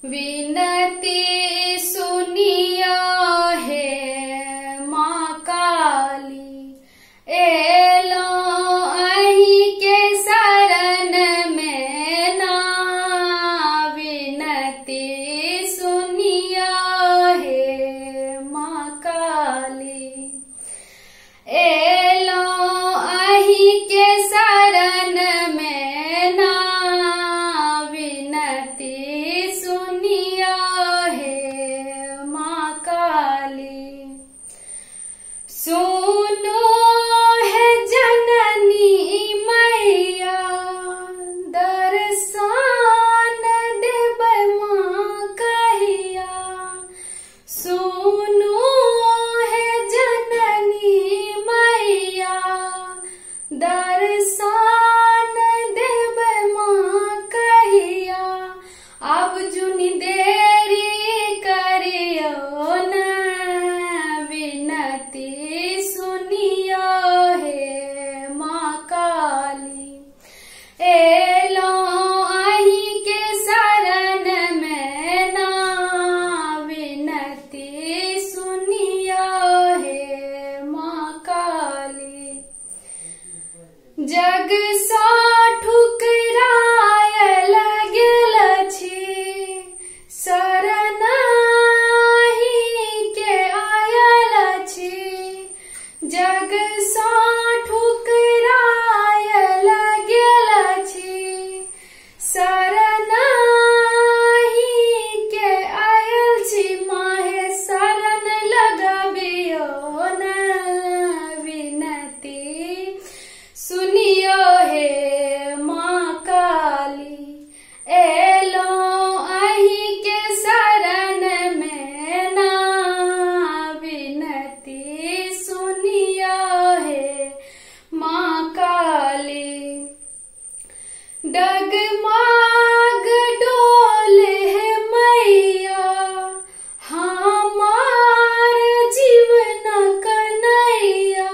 विनती सुनिया है माँ काली, एलो अहीं के शरण में ना। विनती सुनिया है माँ काली, एलो अहीं के शरण में ना। विनती सुनिया है माँ काली, सुनो है जननी मैया, दर्शन देव माँ कहिया। सुनो है जननी मैया, दर्शन देव माँ कहिया। अब जुनी देरी करियो न, विनती सुनियो है माँ काली, एलो अहीं के शरण में ना। विनती सुनियो है माँ काली, जग सा ठुकराय लगल छी, शरण अहीं के आयल छी। जग सा ठुकराय लगल छी, शरण अहीं के आयल छी। माहे शरण लगबियो न, विनती सुनियो है माँ काली, एलो अहीं के शरण में ना। विनती सुनियो है माँ काली, डगमग डोले है मैया, हमार जीवन कन्हैया।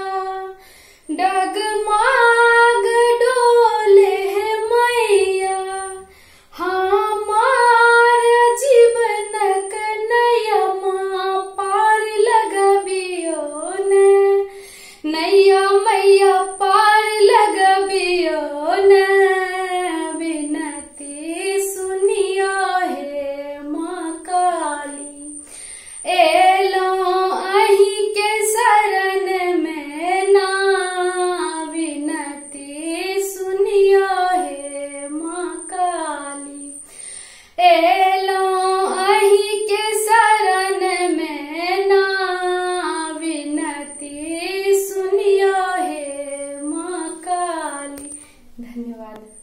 डगमग डोले है मैया, हमार जीवन कन्हैया। माँ पार लगबियो न, नैया मैया पार लगबियो न। विनती सुनियो है माँ काली, एलो अहीं के शरण में ना। विनती सुनियो है माँ काली, एलो अहीं के शरण में ना। विनती सुनियो है माँ काली। धन्यवाद।